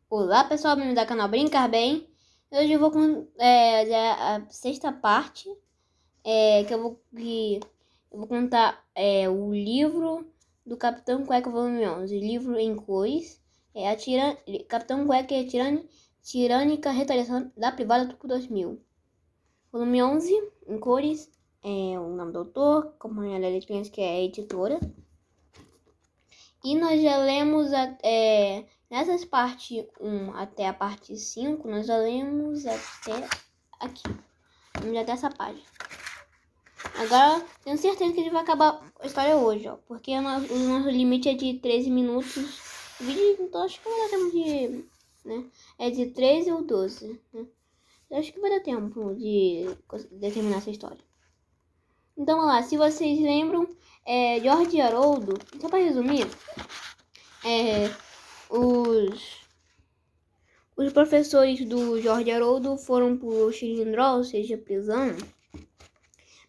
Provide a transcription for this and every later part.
Olá pessoal, bem-vindo ao canal Brincar Bem. Hoje eu vou a sexta parte, eu vou contar o livro do Capitão Cueca volume 11, livro em cores, Capitão Cueca e a Tirânica Retaliação da Privada Tuco 2000. Volume 11, em cores, o nome do autor, Companhia da Letrinhas, que é a editora. E nós já lemos nessas parte 1 até a parte 5, nós já lemos até aqui. Vamos até essa página. Agora, tenho certeza que a gente vai acabar a história hoje, ó. Porque o nosso limite é de 13 minutos. O vídeo, então acho que vai dar tempo de... né? É de 13 ou 12, né? Eu acho que vai dar tempo de terminar essa história. Então, vamos lá. Se vocês lembram, George Haroldo, só para resumir, os professores do George Haroldo foram pro Xilindró, ou seja, prisão.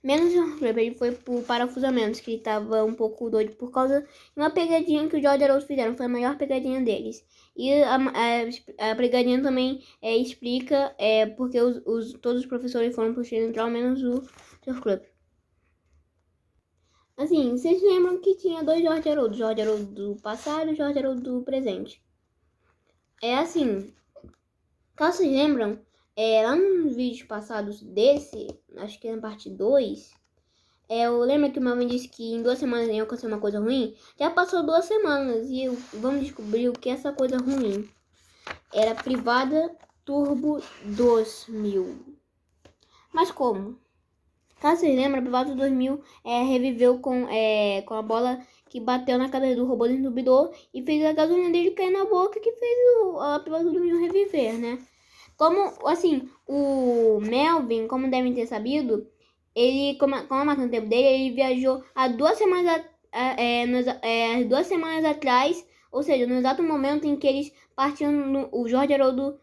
Menos o ele foi pro parafusamento, que ele tava um pouco doido por causa de uma pegadinha que o George Haroldo fizeram. Foi a maior pegadinha deles. E a pegadinha também explica porque todos os professores foram pro Xilindró, menos o Sr. Club. Assim, vocês lembram que tinha dois George Haroldo. George Haroldo do passado e George Haroldo do presente. É assim... Caso vocês lembram, lá nos vídeos passados desse, acho que é na parte 2, eu lembro que o Melvin disse que em 2 semanas ia acontecer uma coisa ruim. Já passou 2 semanas e vamos descobrir o que é essa coisa ruim. Era Privada Turbo 2000. Mas como? Caso vocês lembram, a Privada 2000 reviveu com a bola que bateu na cabeça do robô desentupidor e fez a gasolina dele cair na boca, que fez a Privada 2000 reviver, né? Como, assim, o Melvin, como devem ter sabido, ele, como a máquina do tempo dele, ele viajou há 2 semanas, 2 semanas atrás, ou seja, no exato momento em que eles partiram, o George Haroldo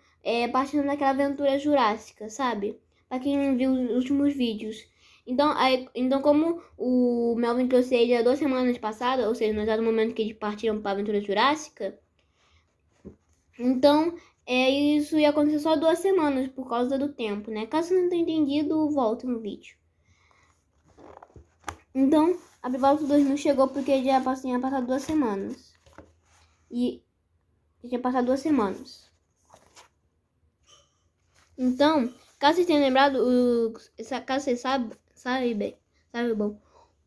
partindo naquela aventura jurássica, sabe? Pra quem viu os últimos vídeos. Então, como o Melvin trouxe ele há 2 semanas passadas, ou seja, no exato momento que eles partiram para a aventura jurássica, então... isso ia acontecer só 2 semanas por causa do tempo, né? Caso você não tenha entendido, volta no vídeo. Então, a Privada 2000 chegou porque já tinha passado 2 semanas. E tinha passado 2 semanas. Então, caso vocês tenham lembrado, caso vocês sabe bom,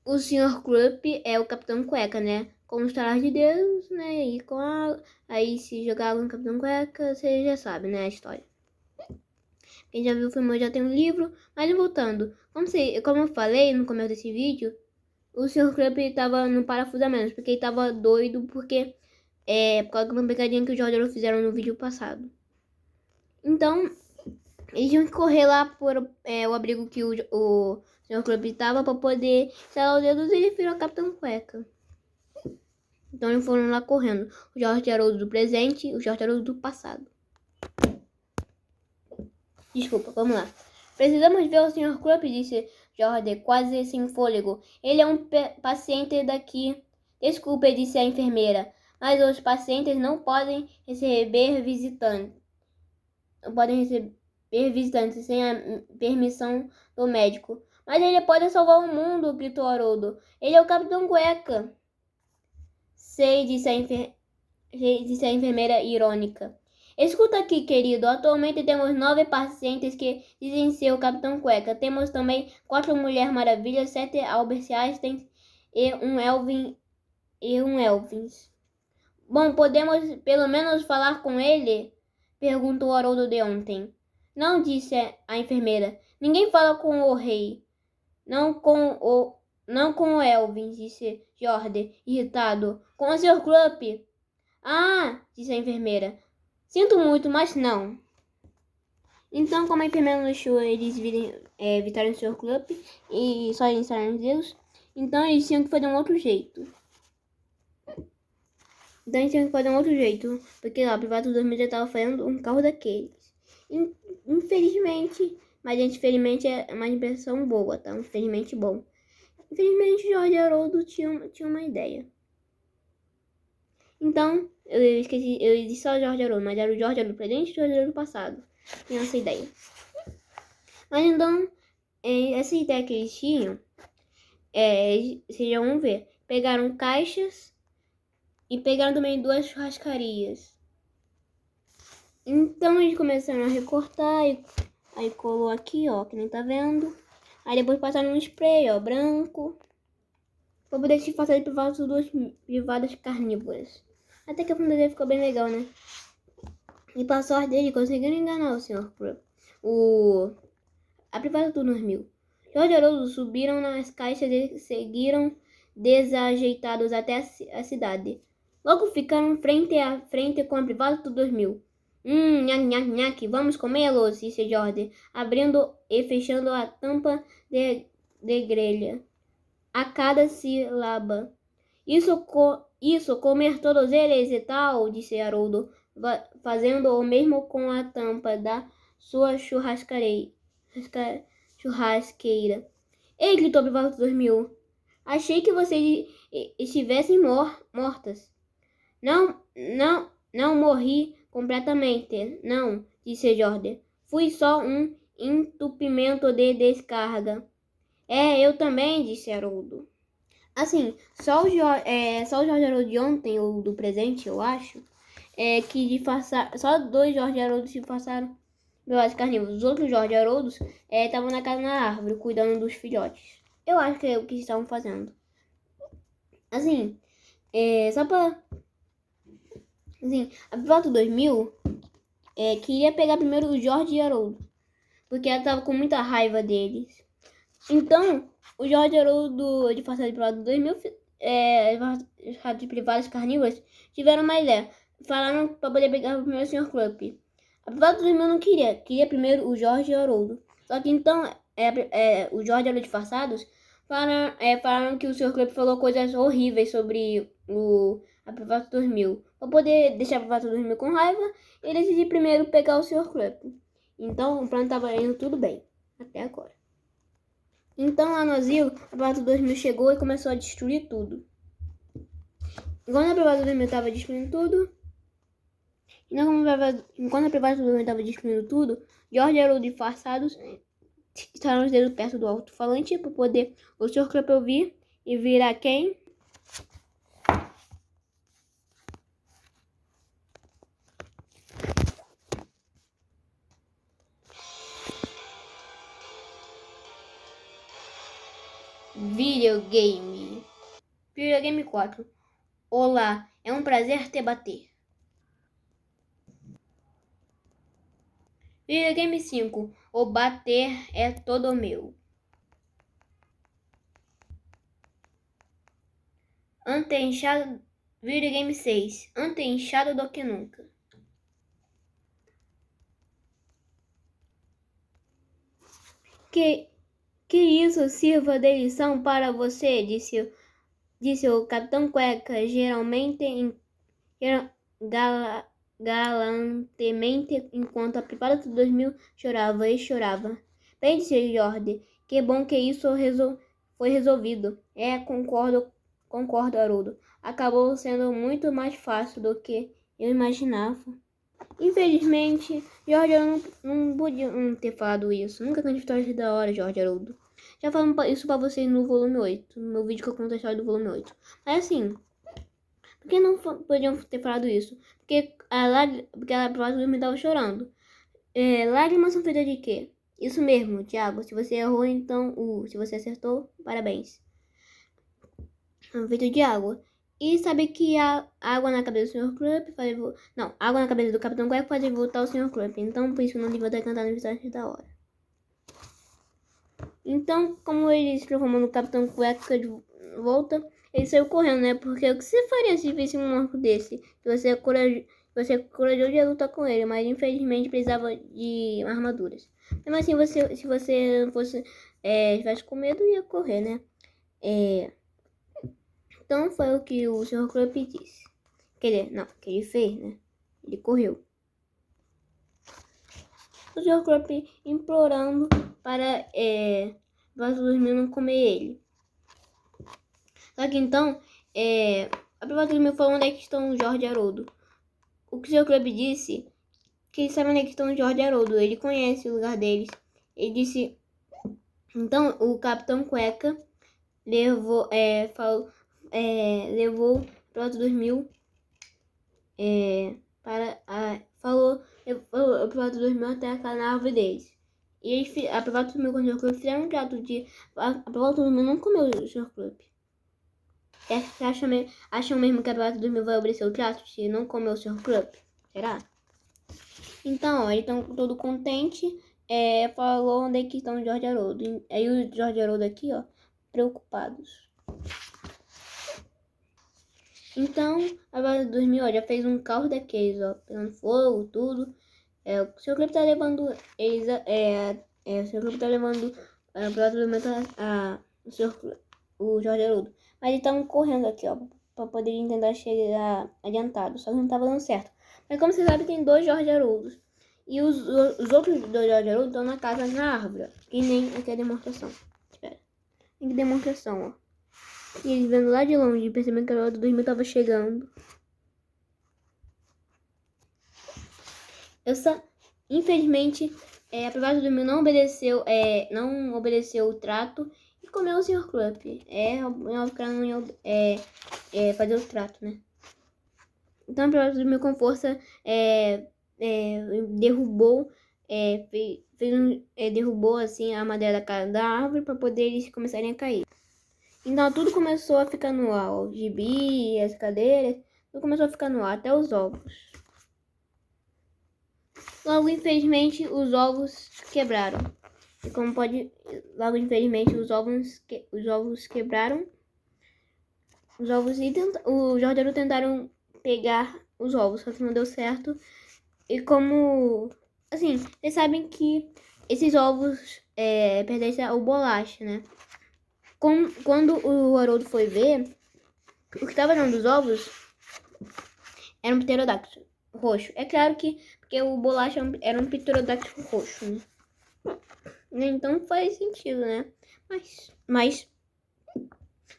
o Sr. Krupp é o Capitão Cueca, né? Com os talas de Deus, né? E com aí se jogar no Capitão Cueca, você já sabe, né? A história. Quem já viu o filme já tem um livro. Mas voltando, como eu falei no começo desse vídeo, o Sr. Krupp estava no parafusamento, porque ele estava doido, porque por causa de uma pegadinha que o George Haroldo fizeram no vídeo passado. Então, eles tinham que correr lá por o abrigo que o Sr. Krupp estava para poder estalar os dedos e ele virou o Capitão Cueca. Então eles foram lá correndo. O George Haroldo do presente e o George Haroldo do passado. Desculpa, vamos lá. Precisamos ver o Sr. Krupp, disse George, quase sem fôlego. Ele é um paciente daqui. Desculpe, disse a enfermeira, mas os pacientes não podem receber visitantes. Não podem receber visitantes sem a permissão do médico. Mas ele pode salvar o mundo, gritou Haroldo. Ele é o Capitão Cueca. Sei, disse a enfermeira irônica. Escuta aqui, querido. Atualmente temos 9 pacientes que dizem ser o Capitão Cueca. Temos também 4 Mulher Maravilhas, 7 Albert Einstein e um Elvis. Bom, podemos pelo menos falar com ele? Perguntou Haroldo de ontem. Não, disse a enfermeira. Ninguém fala com o rei. Não com o Elvis, disse George, irritado. Com o Sr. Krupp. Ah, disse a enfermeira. Sinto muito, mas não. Então, como a enfermeira não deixou eles evitarem o Sr. Krupp e só iniciarem os dedos, então eles tinham que fazer um outro jeito. Porque lá, a Privada 2000 já estava fazendo um carro daqueles. Infelizmente, mas infelizmente é uma impressão boa, tá? Infelizmente bom. Infelizmente, George Haroldo tinha uma ideia. Então, Eu esqueci, eu disse só o Jorge Haroldo, mas era o Jorge Haroldo presente e o Jorge Haroldo passado. Tinha essa ideia. Mas então, essa ideia que eles tinham, vocês já vão ver. Pegaram caixas e pegaram também 2 churrascarias. Então eles começaram a recortar, aí colou aqui, ó, que nem tá vendo. Aí depois passaram um spray, ó, branco, pra poder disfarçar de privadas carnívoras. Até que a fantasia ficou bem legal, né? E pra sorte dele, conseguiram enganar o Sr. Krupp. A privada tudo dormiu. Jorge e Haroldo subiram nas caixas e seguiram desajeitados até a cidade. Logo ficaram frente a frente com a privada tudo dormiu. Nhaque, nhaque, nhaque, vamos comê-los, disse Jorge, abrindo e fechando a tampa de grelha a cada sílaba. Isso, comer todos eles e tal, disse Haroldo, fazendo o mesmo com a tampa da sua churrasqueira. Ei, gritou Privato 2000. Achei que vocês estivessem mortas. Não morri completamente, não, disse Jorge. Fui só um entupimento de descarga. Eu também, disse Haroldo. Assim, só o Jorge Haroldo de ontem, ou do presente, eu acho, que disfarçaram, só 2 Jorge Haroldos se disfarçaram pelas carnívoros. Os outros Jorge Haroldos estavam na casa na árvore, cuidando dos filhotes. Eu acho que é o que estavam fazendo. Assim, só pra... Assim, a Piloto 2000 queria pegar primeiro o Jorge Haroldo, porque ela tava com muita raiva deles. Então, o Jorge Haroldo de Passagem de Privado 2000, de privadas carnívoras, tiveram uma ideia. Falaram para poder pegar o primeiro Sr. Krupp. A Privado 2000 não queria primeiro o Jorge Haroldo. Só que então, o Jorge Haroldo disfarçados falaram que o Sr. Krupp falou coisas horríveis sobre a Privado 2000. Para poder deixar a Privado 2000 com raiva, ele decidiu primeiro pegar o Sr. Krupp. Então, o plano estava indo tudo bem, até agora. Então, lá no asilo, a Privada 2000 chegou e começou a destruir tudo. Enquanto a Privada 2000 estava destruindo tudo, Jorge e Haroldo disfarçados estavam os dedos perto do alto-falante para poder o Sr. Krupp ouvir e virar quem? Videogame. Videogame 4. Olá, é um prazer te bater. Videogame 5. O bater é todo meu. Antenchado. Videogame 6. Antenchado do que nunca. Que isso sirva de lição para você, disse o Capitão Cueca, galantemente, enquanto a Privada 2000 chorava e chorava. Bem, disse Jorge, que bom que isso foi resolvido. Concordo, Haroldo. Acabou sendo muito mais fácil do que eu imaginava. Infelizmente, Jorge Haroldo não podia ter falado isso. Nunca canto histórias da hora, Jorge Haroldo. Já falando isso pra vocês no volume 8, no meu vídeo que eu conto a história do volume 8. Mas assim, por que não podiam ter falado isso? Porque a próxima me tava chorando. Lágrimas são feitas de quê? Isso mesmo, Thiago. Se você errou, então se você acertou, parabéns. São feitas de água. E sabe que a água na cabeça do Sr. Krupp água na cabeça do Capitão Quack faz voltar o Sr. Krupp. Então, por isso não devia ter cantado no história da hora. Então, como ele se transformou no Capitão Cueca de volta, ele saiu correndo, né? Porque o que você faria se visse um monstro desse? Você é corajoso de lutar com ele, mas infelizmente precisava de armaduras. Mas assim, se você não fosse, tivesse com medo, ia correr, né? Então foi o que o Sr. Krupp disse. Que ele fez, né? Ele correu. O Sr. Krupp implorando para Vaso 2000 não comer ele. Só que então, a Privada 2000 falou onde é que estão o Jorge e Haroldo. o que o Sr. Club disse que ele sabe onde é que estão o Jorge e Haroldo. Ele conhece o lugar deles. Ele disse... Então, o Capitão Cueca levou... levou pro Alto 2000... falou pro Alto 2000 até a casa na árvore deles. E eles, a Privado 2000 com o Sr. Club fizeram um trato de... A Privado 2000 não comeu o Sr. Club. Acham mesmo que a Privado 2000 vai obedecer o trato se não comer o Sr. Club? Será? Então, ó, eles estão todo contente. Falou onde é que estão o Jorge e Haroldo. Aí o Jorge e Haroldo aqui, ó, preocupados. Então, a Privado 2000, ó, já fez um caos daqueles, ó, pegando fogo, tudo. O Sr. Club tá levando eles o Sr. Club tá levando a Privado 2000 o Jorge e Haroldo. Mas eles estavam correndo aqui, ó, pra poderem tentar chegar adiantado. Só que não tava dando certo. Mas como você sabe, tem 2 Jorge Haroldos. E os outros 2 Jorge Haroldos estão na casa, na árvore. Que nem aqui a demonstração. Espera. Tem que demonstração, ó. E eles vendo lá de longe, percebendo que a Privado 2000 tava chegando. Infelizmente, a Privado 2000 não obedeceu o trato e comeu o Sr. Club. Óbvio que ela não ia fazer o trato, né? Então a Privado 2000 com força derrubou, derrubou assim a madeira da árvore para poder eles começarem a cair. Então tudo começou a ficar no ar, o gibi, as cadeiras, tudo começou a ficar no ar, até os ovos. Logo, infelizmente, os ovos quebraram. E como pode... Logo, infelizmente, os ovos quebraram. Os ovos e o Jorge e Haroldo tentaram pegar os ovos, só que não deu certo. E como... Assim, vocês sabem que esses ovos pertencem ao Bolacha, né? Quando o Haroldo foi ver, o que estava dentro dos ovos era um pterodáctilo roxo. É claro que porque o Bolacha era um pterodáctilo roxo, né? Então faz sentido, né? Mas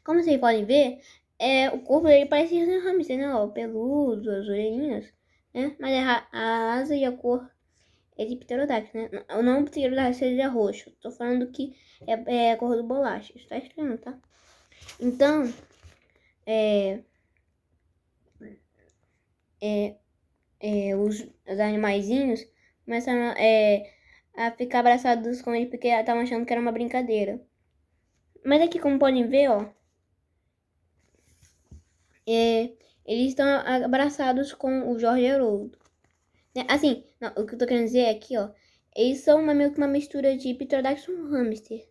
como vocês podem ver, o corpo dele parece um hamster, né? Ó, peludo, as orelhinhas, né? Mas a asa e a cor é de pterodáctilo, né? Não pterodáctilo seja roxo. Tô falando que é a cor do Bolacha. Isso tá estranho, tá? Então, os animaizinhos começaram a ficar abraçados com ele porque estavam achando que era uma brincadeira. Mas aqui, como podem ver, ó, eles estão abraçados com o Jorge e Haroldo. Assim, não, o que eu tô querendo dizer é aqui, ó, eles são meio que uma mistura de pterodáctilo e hamster.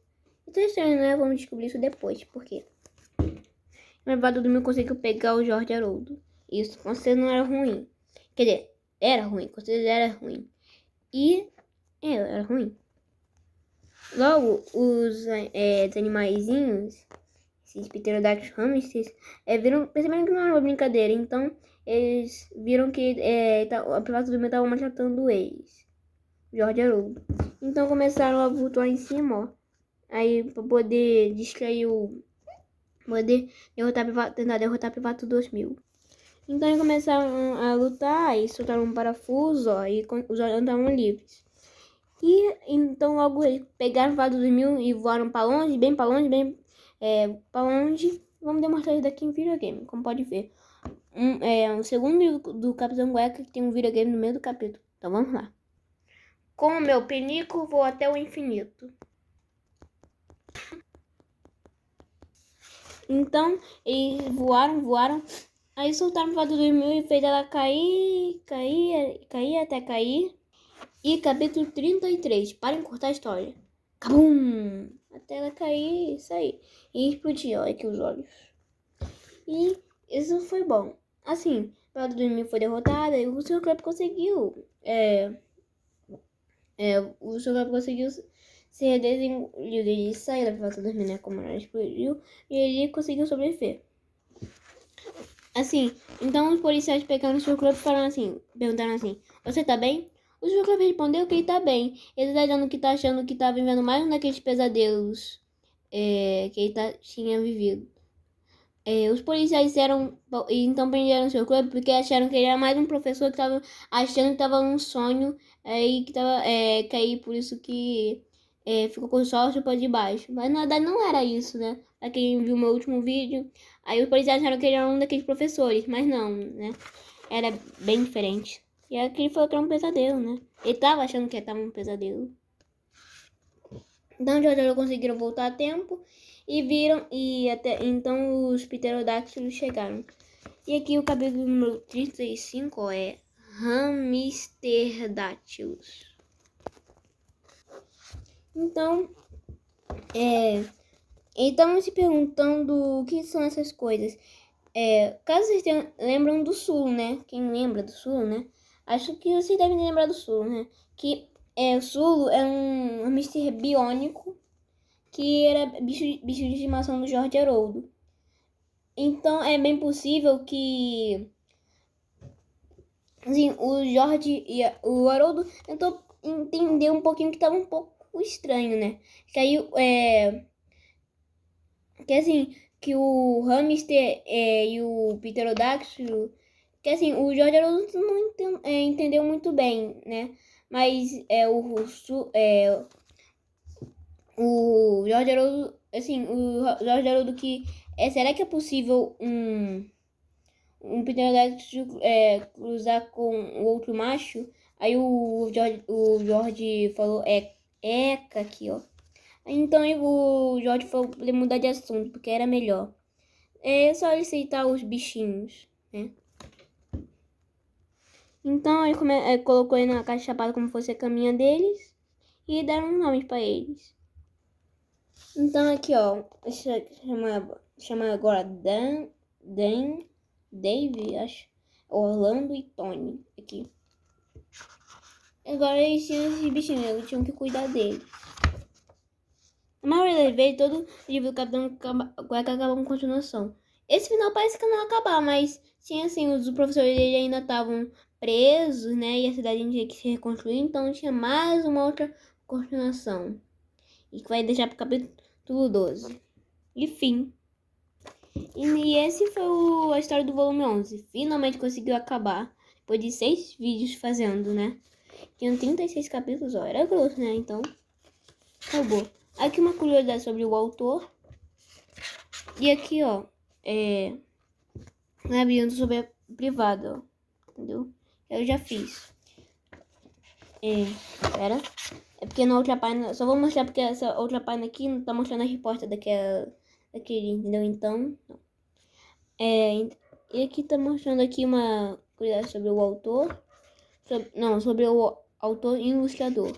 Isso é estranho, né? Vamos descobrir isso depois. Por quê? O Privado 2000 conseguiu pegar o Jorge e Haroldo. Isso com certeza não era ruim. Quer dizer, era ruim, com certeza era ruim. Era ruim. Logo, os animaizinhos, esses pterodáctilos hamsters, perceberam que não era uma brincadeira. Então, eles viram que a Privado 2000 estava maltratando eles. Jorge e Haroldo. Então, começaram a vultuar em cima, ó. Aí, pra poder distrair poder tentar derrotar a Privado 2000. Então eles começaram a lutar e soltaram um parafuso, ó, e os olhos estavam livres. E então logo eles pegaram o Privado 2000 e voaram pra longe, bem pra longe, pra longe. Vamos demonstrar isso daqui em videogame, como pode ver. Um segundo do Capitão Cueca que tem um videogame no meio do capítulo. Então vamos lá. Com o meu penico vou até o infinito. Então, eles voaram. Aí soltaram o Privado 2000 e fez ela cair até cair. E capítulo 33, para encurtar a história. Cabum! Até ela cair, isso aí. E explodir, olha aqui os olhos. E isso foi bom. Assim, o Privado 2000 foi derrotada e o Sr. Club conseguiu. O Sr. Club conseguiu ser desengolido. Ele saiu da Privado 2000, né? Como ela explodiu. E ele conseguiu sobreviver. Assim, então os policiais pegaram o Sr. Club e perguntaram assim: você tá bem? O Sr. Club respondeu que ele tá bem. Ele tá dizendo que tá achando que tá vivendo mais um daqueles pesadelos que ele tinha vivido. Os policiais então prenderam o Sr. Club porque acharam que ele era mais um professor que estava achando que estava num sonho, e que tava, que aí por isso que ficou com só o chapéu de baixo. Mas na verdade não era isso, né? Pra quem viu meu último vídeo, aí os policiais acharam que ele era um daqueles professores, mas não, né? Era bem diferente. E aí que ele falou que era um pesadelo, né? Ele tava achando que estava um pesadelo. Então já conseguiram voltar a tempo e viram, e até então os pterodáctilos chegaram. E aqui o capítulo número 35 é Hamsterdáctilos. Então, estamos se perguntando o que são essas coisas. Caso vocês lembram do Sul, né? Quem lembra do Sul, né? Acho que vocês devem lembrar do Sul, né? Que o Sul é um hamster biônico que era bicho de estimação do George Haroldo. Então é bem possível que assim, o George e o Haroldo tentou entender um pouquinho que estava um pouco estranho, né? Que aí que assim, que o hamster e o pterodáctilo, que assim, o George Haroldo não entendeu muito bem, né? Mas o George Haroldo, assim, o George Haroldo que será que é possível um pterodáctilo cruzar com o outro macho? Aí o George falou eca aqui, ó. Então o George falou pra ele mudar de assunto, porque era melhor. É só ele aceitar os bichinhos, né? Então ele colocou ele na caixa chapada como fosse a caminha deles e deram nomes pra eles. Então aqui, ó, chama agora Dan, Dave, acho, Orlando e Tony, aqui. Agora eles tinham esses bichinhos, eles tinham que cuidar deles. A maioria das vezes, todo livro do Capitão Cueca acaba com continuação. Esse final parece que não acabar, mas sim, assim, os professores dele ainda estavam presos, né, e a cidade tinha que se reconstruir, então tinha mais uma outra continuação. E que vai deixar pro capítulo 12. E fim. E esse foi a história do volume 11. Finalmente conseguiu acabar. Depois de 6 vídeos fazendo, né? Tinham 36 capítulos, ó. Era grosso, né? Então, acabou. Aqui uma curiosidade sobre o autor. E aqui, ó. Labirinto sobre a privada, ó. Entendeu? Eu já fiz. Pera. É porque na outra página... Só vou mostrar porque essa outra página aqui não tá mostrando a resposta daquele, entendeu? Então, não. E aqui tá mostrando aqui uma curiosidade sobre o autor. Sobre o autor e ilustrador.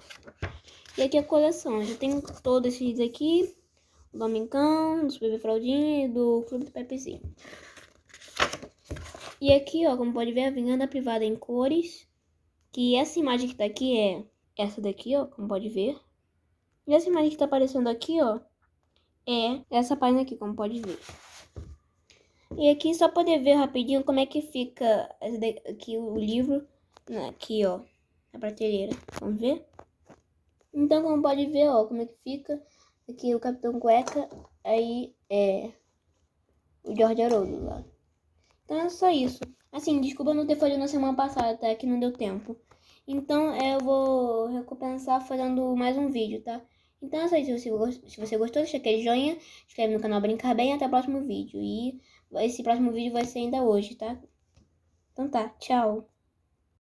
E aqui a coleção. Já tem todos esses aqui. Do Domingão, do Bebê Fraldinha e do Clube do Pepezinho. E aqui, ó, como pode ver, a Vingança Privada em cores. Que essa imagem que tá aqui é essa daqui, ó, como pode ver. E essa imagem que tá aparecendo aqui, ó, é essa página aqui, como pode ver. E aqui só poder ver rapidinho como é que fica aqui o livro, aqui ó, na prateleira. Vamos ver? Então como pode ver, ó, como é que fica aqui o Capitão Cueca, aí o George Haroldo lá. Então é só isso. Assim, desculpa não ter feito na semana passada, tá? Que não deu tempo. Então eu vou recompensar fazendo mais um vídeo, tá? Então é só isso. Se você gostou, deixa aquele joinha, inscreve no canal Brincar Bem, até o próximo vídeo. E esse próximo vídeo vai ser ainda hoje, tá? Então tá, tchau.